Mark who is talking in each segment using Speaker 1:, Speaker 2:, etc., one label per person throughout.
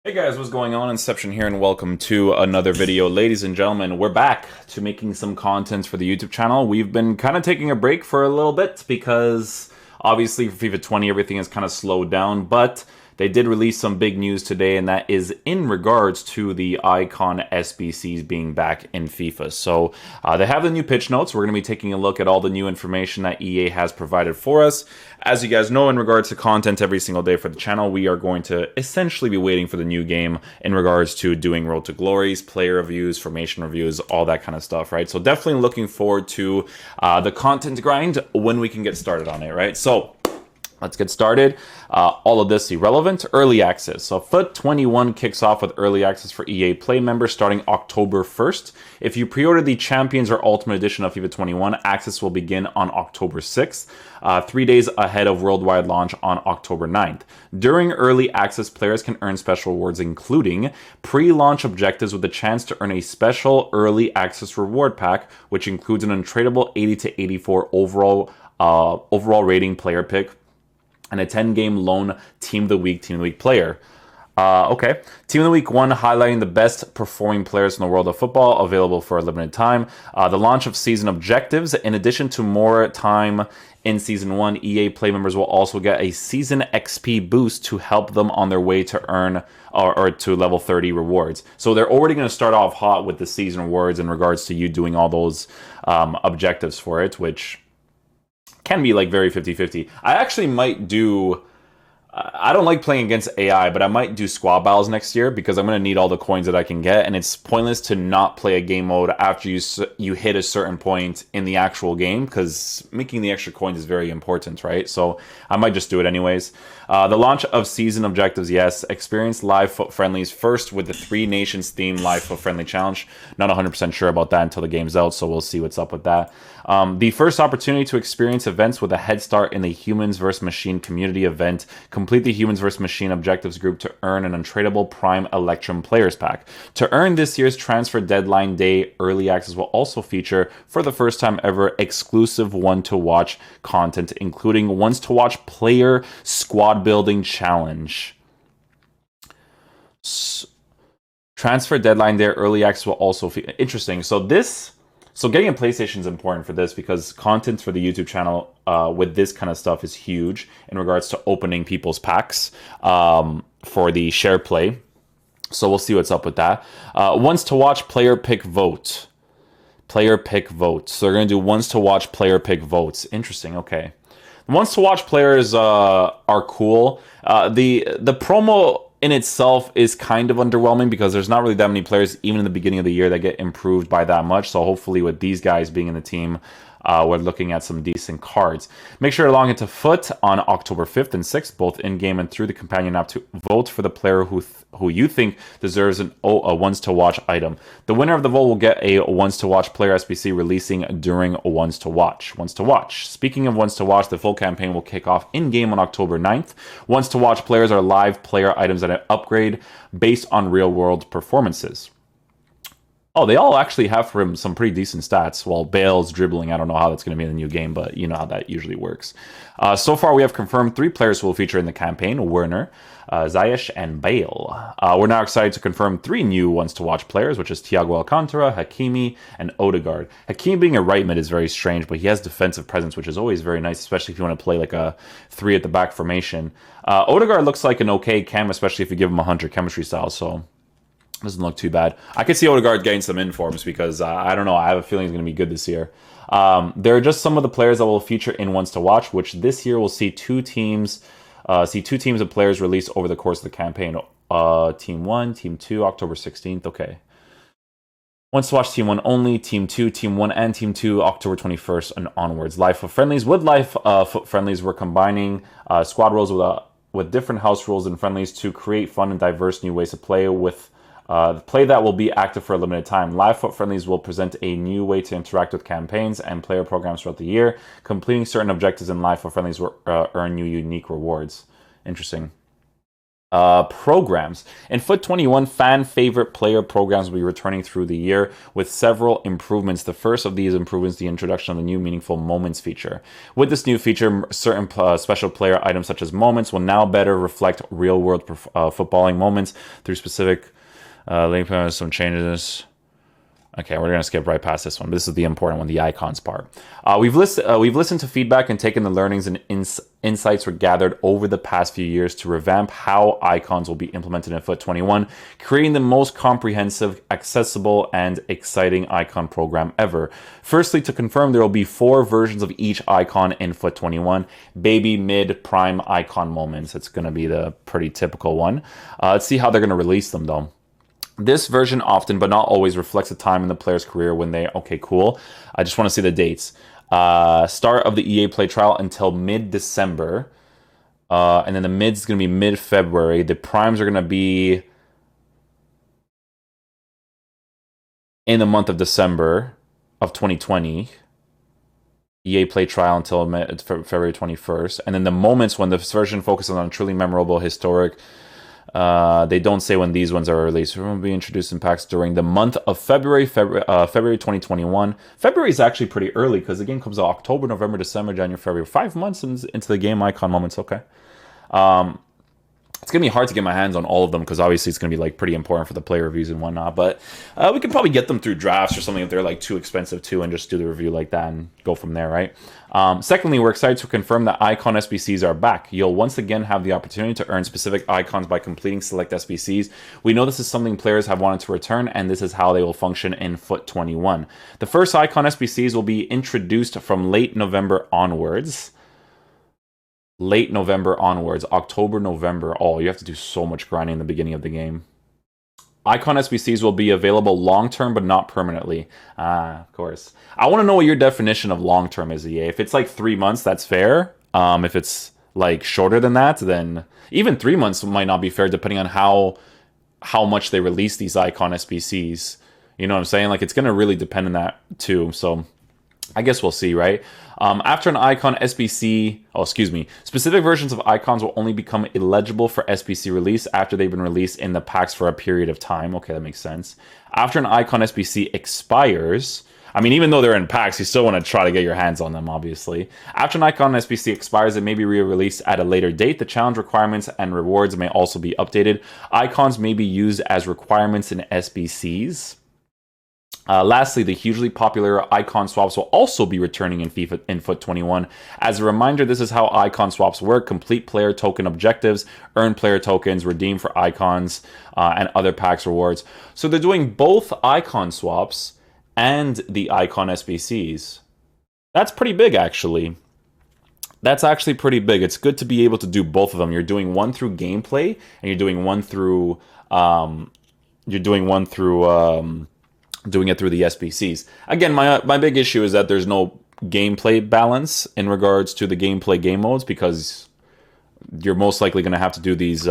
Speaker 1: Hey guys, what's going on? Inception here, and welcome to another video. Ladies and gentlemen, we're back to making some content for the YouTube channel. We've been kind of taking a break for a little bit because obviously for FIFA 20 everything has kind of slowed down, but they did release some big news today, and that is in regards to the icon SBCs being back in FIFA. So they have the new pitch notes. We're going to be taking a look at all the new information that EA has provided for us. As you guys know, in regards to content every single day for the channel, we are going to essentially be waiting for the new game in regards to doing Road to Glories, player reviews, formation reviews, all that kind of stuff, right? So definitely looking forward to the content grind when we can get started on it, right? So let's get started. All of this irrelevant. Early access. So FUT 21 kicks off with early access for EA Play members starting October 1st. If you pre-order the Champions or Ultimate Edition of FIFA 21, access will begin on October 6th, 3 days ahead of worldwide launch on October 9th. During early access, players can earn special rewards, including pre-launch objectives with the chance to earn a special early access reward pack, which includes an untradeable 80 to 84 overall rating player pick, and a 10-game loan Team of the Week player. Okay. Team of the Week 1, highlighting the best performing players in the world of football, available for a limited time. The launch of season objectives. In addition to more time in Season 1, EA Play members will also get a Season XP boost to help them on their way to earn or to level 30 rewards. So they're already going to start off hot with the season rewards in regards to you doing all those objectives for it, which can be like very 50-50. I actually might do... I don't like playing against AI, but I might do squad battles next year because I'm going to need all the coins that I can get, and it's pointless to not play a game mode after you hit a certain point in the actual game, because making the extra coins is very important, right? So I might just do it anyways. The launch of season objectives, yes. Experience live FUT friendlies first with the 3 Nations theme live FUT friendly challenge. Not 100% sure about that until the game's out, so we'll see what's up with that. The first opportunity to experience events with a head start in the Humans vs. Machine community event. Complete the Humans vs. Machine objectives group to earn an untradeable Prime Electrum Players Pack. To earn this year's transfer deadline day, early access will also feature, for the first time ever, exclusive one-to-watch content, including once-to-watch player squad building challenge. Transfer deadline day, early access will also feature. Interesting. So getting a PlayStation is important for this because content for the YouTube channel with this kind of stuff is huge in regards to opening people's packs for the share play. So we'll see what's up with that. Once to watch player pick vote. Player pick vote. So they're going to do once to watch player pick votes. Interesting. Okay. Once to watch players are cool. The promo in itself is kind of underwhelming because there's not really that many players, even in the beginning of the year, that get improved by that much. So hopefully with these guys being in the team, we're looking at some decent cards. Make sure to log into FUT on October 5th and 6th, both in-game and through the companion app, to vote for the player who you think deserves a once-to-watch item. The winner of the vote will get a once-to-watch player SBC releasing during a once-to-watch. Once-to-watch. Speaking of once-to-watch, the full campaign will kick off in-game on October 9th. Once-to-watch players are live player items that upgrade based on real-world performances. Oh, they all actually have for him some pretty decent stats. While Bale's dribbling, I don't know how that's going to be in the new game, but you know how that usually works. So far, we have confirmed 3 players who will feature in the campaign: Werner, Ziyech, and Bale. We're now excited to confirm 3 new ones-to-watch players, which is Thiago Alcantara, Hakimi, and Odegaard. Hakimi being a right mid is very strange, but he has defensive presence, which is always very nice, especially if you want to play like a 3-at-the-back formation. Odegaard looks like an okay chem, especially if you give him a Hunter chemistry style, so doesn't look too bad. I could see Odegaard getting some informs because I don't know. I have a feeling he's going to be good this year. There are just some of the players that will feature in Ones to Watch, which this year will see two teams of players released over the course of the campaign. Team 1, Team 2, October 16th. Okay. Ones to Watch Team 1 only, Team 2, Team 1, and Team 2, October 21st and onwards. Live FUT friendlies. With live FUT friendlies, we're combining squad roles with different house rules and friendlies to create fun and diverse new ways to play with the play that will be active for a limited time. Live FUT friendlies will present a new way to interact with campaigns and player programs throughout the year. Completing certain objectives in live FUT friendlies will earn you unique rewards. Interesting. Programs. In Foot 21, fan favorite player programs will be returning through the year with several improvements. The first of these improvements, the introduction of the new Meaningful Moments feature. With this new feature, certain special player items such as moments will now better reflect real-world footballing moments through specific link some changes. Okay, we're going to skip right past this one. This is the important one, the icons part. We've listened to feedback and taken the learnings and insights were gathered over the past few years to revamp how icons will be implemented in Foot 21, creating the most comprehensive, accessible, and exciting icon program ever. Firstly, to confirm, there will be 4 versions of each icon in Foot 21. Baby, mid, prime icon moments. It's going to be the pretty typical one. Let's see how they're going to release them, though. This version often, but not always, reflects a time in the player's career when they... Okay, cool. I just want to see the dates. Start of the EA Play trial until mid-December. And then the mid's going to be mid-February. The primes are going to be in the month of December of 2020. EA Play trial until February 21st. And then the moments, when the version focuses on truly memorable, historic... they don't say when these ones are released. We're going to be introduced in packs during the month of February 2021. February is actually pretty early because the game comes out October, November, December, January, February. 5 months into the game icon moments. Okay. It's going to be hard to get my hands on all of them because obviously it's going to be like pretty important for the player reviews and whatnot. But we can probably get them through drafts or something if they're like too expensive too, and just do the review like that and go from there, right? Secondly, we're excited to confirm that icon SBCs are back. You'll once again have the opportunity to earn specific icons by completing select SBCs. We know this is something players have wanted to return, and this is how they will function in Foot 21. The first icon SBCs will be introduced from late November onwards. October, November. Oh, you have to do so much grinding in the beginning of the game. Icon SBCs will be available long-term, but not permanently. Of course. I want to know what your definition of long-term is, EA. If it's like 3 months, that's fair. If it's like shorter than that, then even 3 months might not be fair, depending on how much they release these icon SBCs. You know what I'm saying? Like, it's going to really depend on that too. So I guess we'll see, right? After an icon SBC, specific versions of icons will only become eligible for SBC release after they've been released in the packs for a period of time. Okay, that makes sense. After an icon SBC expires, I mean, even though they're in packs, you still want to try to get your hands on them, obviously. After an icon SBC expires, it may be re-released at a later date. The challenge requirements and rewards may also be updated. Icons may be used as requirements in SBCs. Lastly, the hugely popular icon swaps will also be returning in Foot 21. As a reminder, this is how icon swaps work. Complete player token objectives, earn player tokens, redeem for icons, and other packs rewards. So they're doing both icon swaps and the icon SBCs. That's pretty big, actually. That's actually pretty big. It's good to be able to do both of them. You're doing one through gameplay, and you're doing one through... doing it through the SBCs. Again, my big issue is that there's no gameplay balance in regards to the gameplay game modes, because you're most likely going to have to do these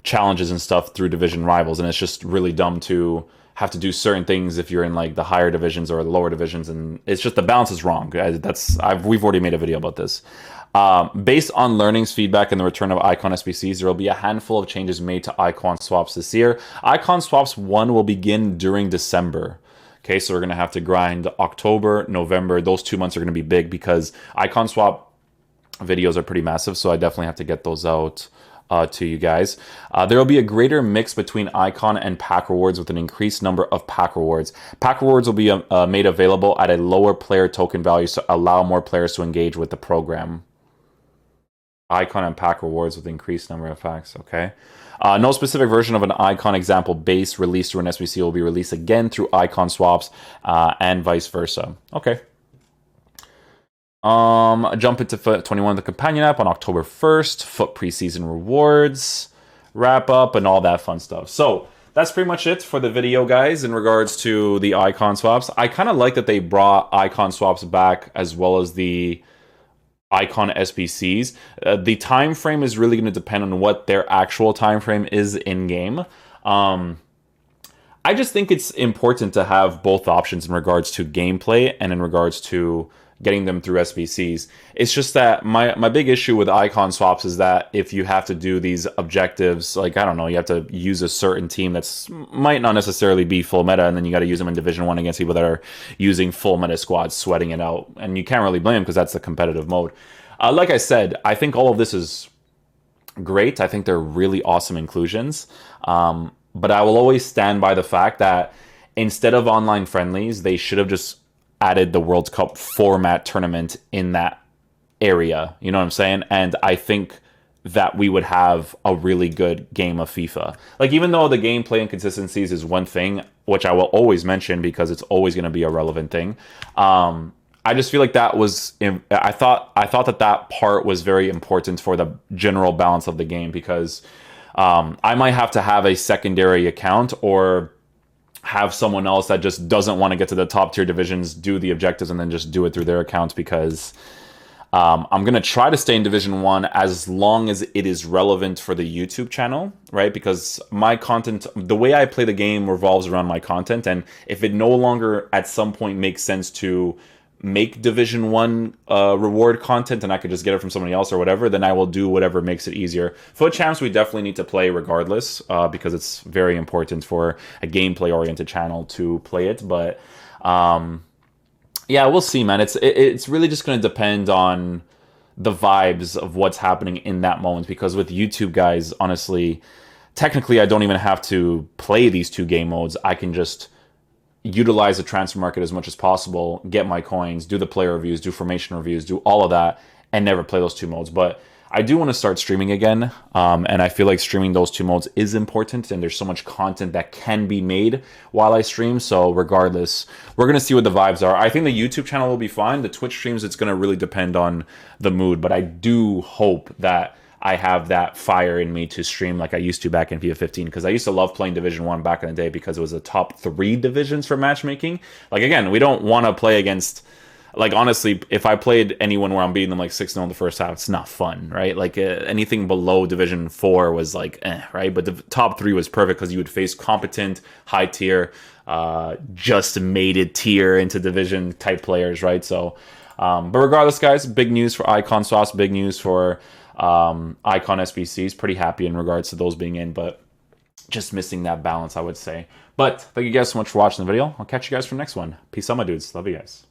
Speaker 1: challenges and stuff through division rivals, and it's just really dumb to have to do certain things if you're in like the higher divisions or the lower divisions, and it's just the balance is wrong. We've already made a video about this. Based on learnings, feedback, and the return of icon SBCs, there will be a handful of changes made to icon swaps this year. Icon swaps 1 will begin during December. Okay, so we're going to have to grind October, November. Those 2 months are going to be big because icon swap videos are pretty massive, so I definitely have to get those out to you guys. There will be a greater mix between icon and pack rewards with an increased number of pack rewards. Pack rewards will be made available at a lower player token value to allow more players to engage with the program. Icon and pack rewards with increased number of packs. Okay. No specific version of an icon example base released through an SBC will be released again through icon swaps and vice versa. Okay. Jump into Foot 21, the companion app, on October 1st. Foot preseason rewards, wrap up, and all that fun stuff. So that's pretty much it for the video, guys, in regards to the icon swaps. I kind of like that they brought icon swaps back as well as the icon SBCs. The time frame is really going to depend on what their actual time frame is in game. I just think it's important to have both options in regards to gameplay and in regards to getting them through SBCs. It's just that my big issue with icon swaps is that if you have to do these objectives, like, I don't know, you have to use a certain team that's might not necessarily be full meta, and then you got to use them in Division 1 against people that are using full meta squads, sweating it out. And you can't really blame them because that's the competitive mode. Like I said, I think all of this is great. I think they're really awesome inclusions. But I will always stand by the fact that instead of online friendlies, they should have just added the World Cup format tournament in that area. You know what I'm saying? And I think that we would have a really good game of FIFA. Like, even though the gameplay inconsistencies is one thing, which I will always mention because it's always going to be a relevant thing, I just feel like that was, I thought that part was very important for the general balance of the game, because I might have to have a secondary account or have someone else that just doesn't want to get to the top tier divisions, do the objectives, and then just do it through their accounts, because I'm going to try to stay in Division 1 as long as it is relevant for the YouTube channel, right? Because my content, the way I play the game revolves around my content, and if it no longer at some point makes sense to make Division 1 reward content and I could just get it from somebody else or whatever, then I will do whatever makes it easier. Foot champs we definitely need to play regardless, because it's very important for a gameplay oriented channel to play it. But yeah, we'll see, man. It's really just going to depend on the vibes of what's happening in that moment, because with YouTube, guys, honestly, technically I don't even have to play these two game modes. I can just utilize the transfer market as much as possible, get my coins, do the player reviews, do formation reviews, do all of that, and never play those two modes. But I do want to start streaming again, and I feel like streaming those two modes is important, and there's so much content that can be made while I stream. So regardless, we're going to see what the vibes are. I think the YouTube channel will be fine. The Twitch streams, it's going to really depend on the mood, but I do hope that I have that fire in me to stream like I used to back in FIFA 15, because I used to love playing Division 1 back in the day because it was the top 3 divisions for matchmaking. Like, again, we don't want to play against, like, honestly, if I played anyone where I'm beating them like 6-0 in the first half, it's not fun, right? Like, anything below Division 4 was like, right? But the top 3 was perfect because you would face competent, high tier, just mated tier into division type players, right? So, but regardless, guys, big news for Icon Sauce, big news for Icon SBCs. Pretty happy in regards to those being in, but just missing that balance, I would say. But thank you guys so much for watching the video. I'll catch you guys for the next one. Peace out, my dudes. Love you guys.